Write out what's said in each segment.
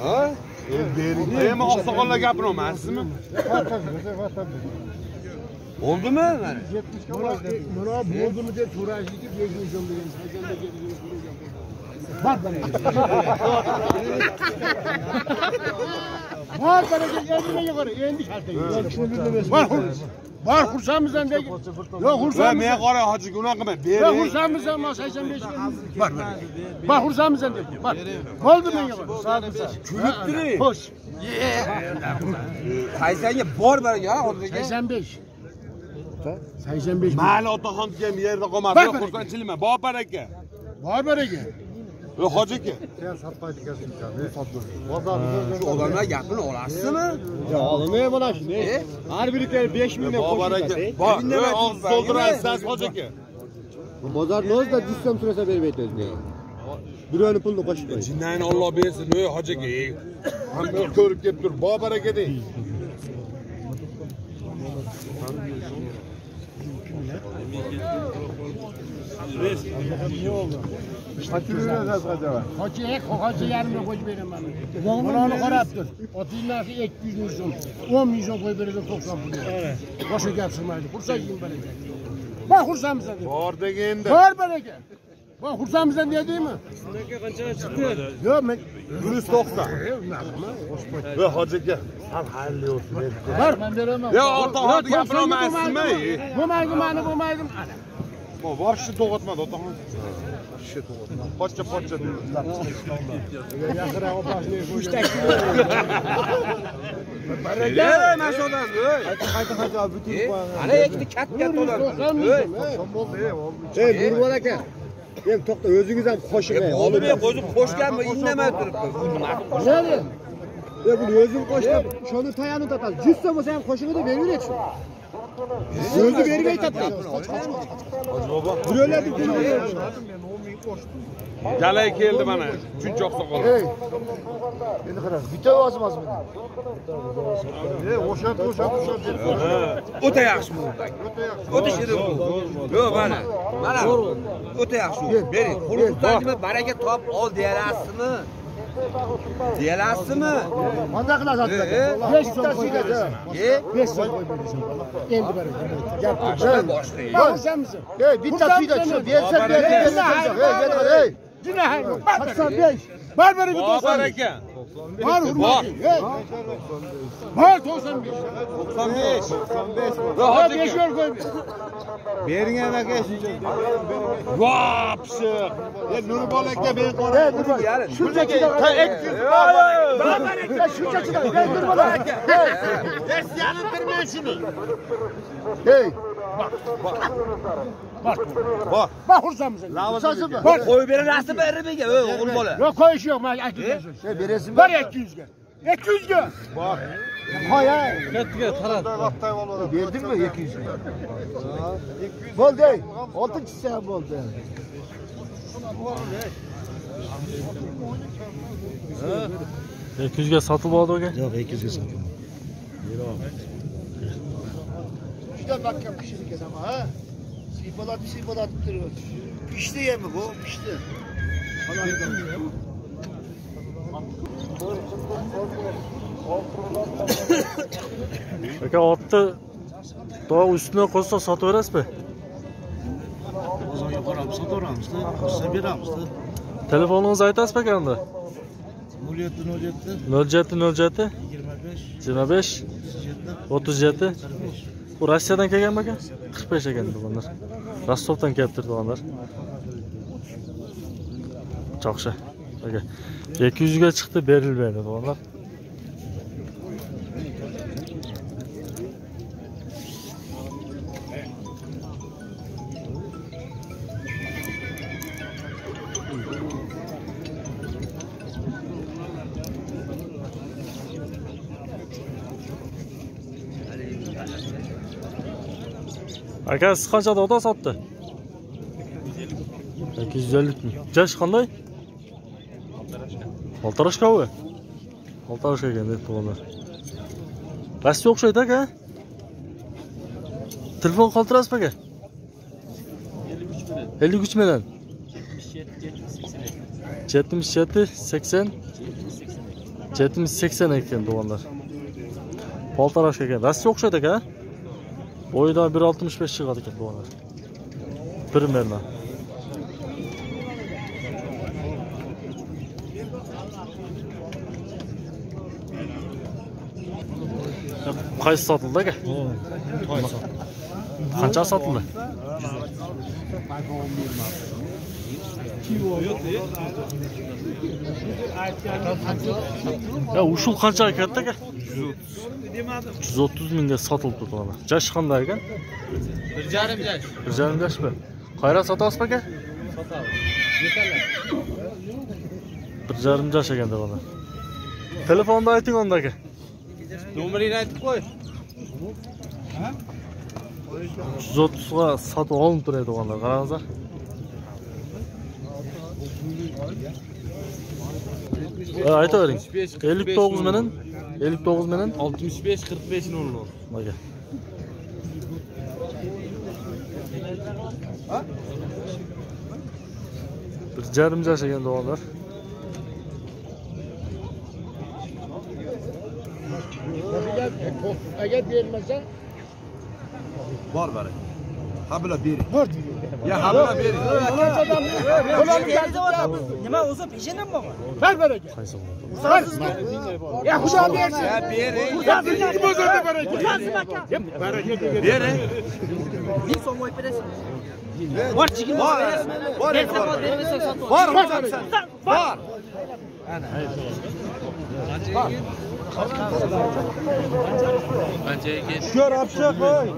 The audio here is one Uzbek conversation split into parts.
Ha? Nima oqsoqollar gapirmayapsizmi? Bo'ldimi? Mana bo'ldimi deb so'rashdik, 5 so'm degan. Bor baraga endi qara, endi shartga. Bor xursandmisan degi. Yo'q xursandmisan. Men qara hoji unaqa qilma. Yo'q xursandmisan, ma 85 ga. Bor xursandmisan degi. Bor. Bo'ldi menga qara. Kulib turing. Xo'sh. Qaysanga bor baraga hozirga. 85. 85. Mayli otaxon degan yerda qolmadi. Xursandchilikman. Bor baraka. Bor baraga. Yo hoji aka. Sen satmaydi ekansan. Shu odamlar gapini olasizmi? Yo'q, men mana shuni. Har biriga 5 mingdan qo'shib. Bor, og'iz to'ldirasiz hoji aka. Bozorni o'zida 100 so'm surasa bermaydi o'ziga. Birovni pulni qo'shib qo'y. Jinnayni Alloh bersin, ey hoji aka. Hamma ko'rib kelib tur, bor baraka deng. Hoji yarımga qo'yib beraman. Bularni qarab tur. Otinglarga 200 ming so'm, 10 ming so'm qo'yib beradi 90 pul. Boshqa gap sig'maydi. Xursandligim baraka. Bor xursandmisan deb. Bor deganda. Bor baraka. Bor xursandmisan dedingmi? Unaqa qanchaga chiqdi? Yo'q, men 190. Ve hoji aka, sal xayrli olsun. bor, men beraman. Yo, otaxon gapirolmaysizmi? Bo'lmaydi, meni bo'lmaydi. Boshni to'g'atmadi otaxon. Boshni to'g'atmadi. Pochcha Yaqinroq opasini qo'yishdi. Baraka, mashodan. Qayta bitirib qo'yaman. Ana ikkita katta odam. Ey, Nurbola aka. Men to'xta, o'zingiz ham qo'shing. Olib qo'yib qo'shganmi, indamay turibdi. Bu nima? Nima? Buni o'zim qo'shdim. Shuni tayanib totadi. 100 so'm bo'lsa ham qo'shig'ini beraveradi shu. O'zi berib aytadi. Birovlarni puli Galay keldi mana. Chunchi oqsoqol. Endi qara, bitta ovozimizmi? O'sha. O'ta yaxshi bu. O'ta shirin bu. Yo'q, mana. O'ta yaxshi. Bering. Qo'lingizdan baraka top ol deyalasizmi? Qanday qilasiz? 5 so'm qo'yadi. 5 so'm qo'yadi. Endi baraka. Gap boshqa. Ey, bitta pida shu. Bersa ey. Jina hay. 85. Bor beriga 95. Baraka. Bor. Bor 95. 95. Yo, hoji 5 yo'l qo'yib. bering aka shuncha. Vopsi. Nurbola aka men qora. Shunchaki 200 baraka. Shunchaki Nurbola aka. Versiyani bermen shuni. Hey. Bak xursandmisan? Xursandmisan? Qo'yib berasizmi Erbiga? O'g'il bola. Yo'q, qo'yish yo'q, men aytdim. Berasizmi? Ber 200 ga. 200 ga. Bor. Qo'ya. Kattaga taraf. Berdingmi 200 ga? Bo'ldi. 6-chisi ham bo'ldi. Ha? 200 ga sotib oldi aka? Yo'q, 200 ga sotdim. Juda makka pishirib ketaman, ha? Siypalat turib. Pishdi yemi bu, pishdi. Aka otni to ustuna qo'ysa sotib berasizmi? Bozorga boramiz, sotaveramiz-da, qo'ysa beramiz-da. Telefoningizni aytasizmi aka unda? 07 07 25 37 Bu Rossiyadan kelganmi aka? 45 ekan to'g'onlar. Rostovdan kelibdi to'g'onlar. Choqsha. Aka 200 ga chiqdi, berilmaydi to'g'onlar. Aka siz qanchada ota sotdi? 250 ming. Jash qanday? Oltarashka-mi? Oltarashka ekan deb to'g'onlar. Rossiya o'xshaydi aka. Telefon qoldirasizmi aka? 53 million. 53 million. 77 78 77 80 70-80 ekan doğanlar. Paltaraş ekan. Rossiya o'xshaydi aka. Boyidan 1.65 chiqadi ekan doğanlar. Примерно. Qaysi sotildi aka? Qancha sotildi? Ya ushul qancha katta aka? 130 mingga sotilib turdi mana. Yosh qanday ekan? 1,5 yosh. 1,5 yoshmi? Qayerda sotasiz aka? Sotamiz. Yetarli. 1,5 yosh ekan mana. Telefonda ayting onda aka. Nomerini aytib qo'y. 130 ga sotib olib turadi o'g'onlar, qarangizlar. Aytavering. 59 menen 65 45 00. Mana. Bir yarım yosh ekan o'g'onlar. Agar bermasa Bor bari. Habla beri. Ya habla beri. Nima o'zi peshanam bor? ver aka. Qaysi o'g'on? Ya xudo bersin. Ya beri. Ikki bozorda baraka. Baraka dedi. Beri. 1000 so'm qo'yib berasiz. Bor chigin Bor. bor. Bersa bor, bermasa sotib. Bor. Bor. Ko'r apcha qo'y.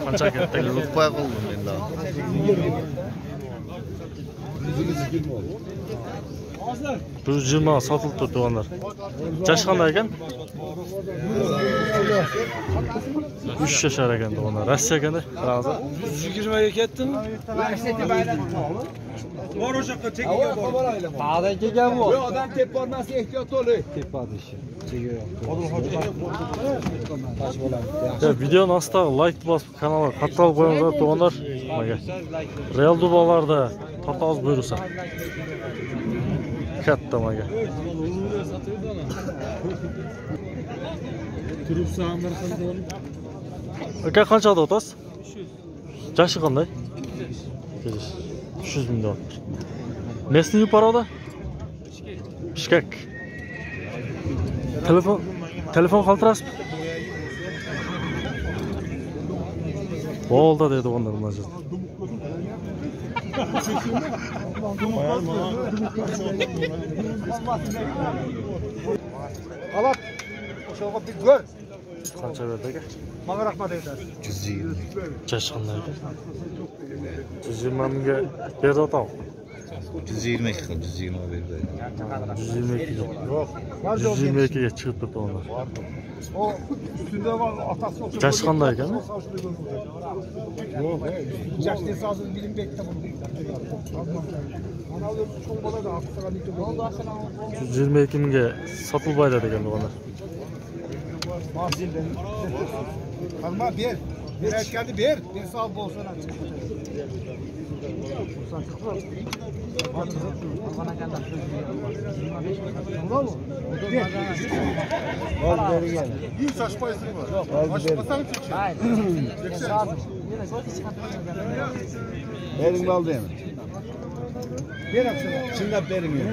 Qancha katta Qo'ya qoldim endi. 120 sotilib turdi o'g'onlar. Yosh qanday ekan? 3 yashar ekan o'g'onlar. Rossiya ekanda, qarangizlar. 120 ga ketdimi? Bor o'sha yoqqa chekiga bor. Ba'da kelgan bu. Yo'q, odam tep bormasa ehtiyot bo'ling. Videoni ostiga like bosib, kanalga qattiq qo'yinglar o'g'onlar. Real dubalarda to'xtaz buyursa. Katta maga. Turibsanlar qildim. Aka qanchada o'tasiz? 300. Yoshi qanday? 300 ming dollar. Местный paroda? Bishkek. Telefon qaltirasizmi? Bo'ldi dedi o'g'onlar mana. Alat. O'shaga bir ko'r. Qancha berdi aka? Menga rahmat aytasiz. 120. Yosh qanday aka? 120 mingga berdi o'taq. 120 qil, 120 berdi. 122 yo'q. 122 ga chiqib turdi o'g'onlar. O üstündeki atası olsun. Yosh qanday ekan? Yok, yaşlı sazın bilim bekle bunu. Ana öyle çok bana da hafızlığa neydi bu? 122 mingga sotib berdi ekan o'g'onlar. Mahsil ben. Kalma bir. Bir erkeğini bir. Bir sağ bolsun. Bir saç payısı var. Başlasan çekin. Hayır. Benim aldı yani. Bir aksana. Şimdi benim yani.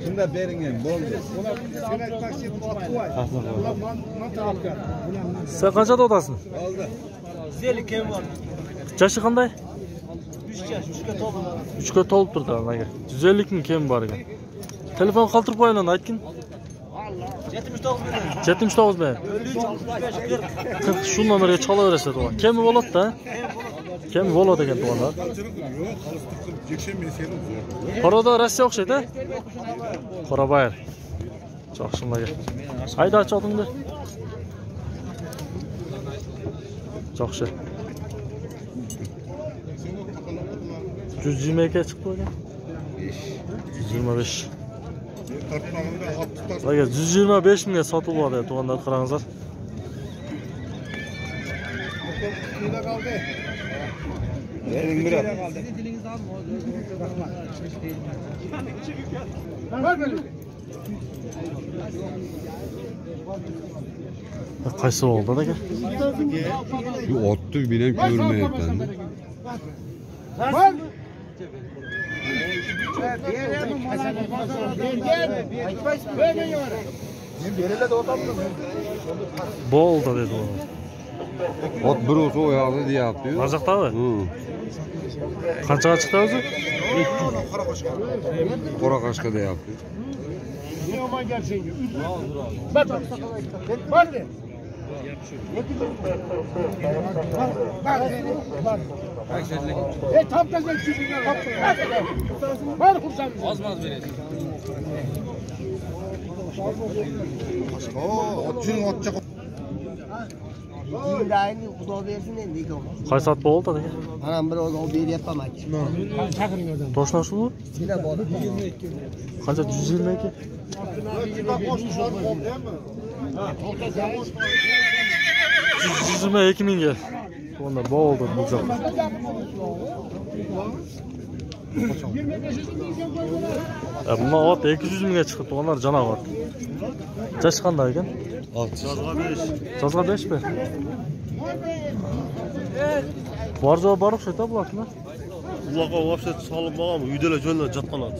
Şimdi benim yani. Ulan sen taksi atı var. Ulan mantı aldı. Sen qanchada o'tasan? Aldı. 150 kim var? Yoshi qanday? 3 yosh, 3 ga to'ldi. 3 ga to'lib turdi anaga. 150 ming kim bor ekan. Telefon qoldirib qo'yinglar, aytgin. 79 million. 79 ming. 40 shu nomerga chalaverasiz o'g'on. Kemi bo'ladi-da? Kemi bo'ladi ekan o'g'onlar. Paroda Rossiya o'xshaydi. Qorabayir. Jo'xshimaga. Hayda chotingni. Jo'xshi. 120 ga chiqib qo'ygan. 125. Aga 125 mingga sotib oladi to'g'onlar, qarangizlar. Benim bir Qaysi oldu da aka? Ottu bile görmeyapman. Bo'ldi dedi u. Ot bir olsa o yağda deyapti. Mazaqtami? Qanchaga chiqdi o'zi? Qora qashqa deyapti. Aman gelsin. Bak. Bak. Bak. Tam da zevkli. Var kursan. Azmaz verelim. Otçun otçak. İbrahim'i Xudo bersin endi ekan. Qaysi soat bo'ldi aka? Anam bir o'zi beryapman aka. Çakırın oradan. Toshna shu? Sina bor. Qancha 122? 122 mingga. Onda bo'ldi bu joq. 25'e Buna ot 200 mingga chiqdi. Onlar canavar. Jash qanday ekan? 6. Jazga 5 mi? Var joyi bor o'xshaydi bularni. Ularga вообще solib bo'lgan, uydalar joylar jatqan ot.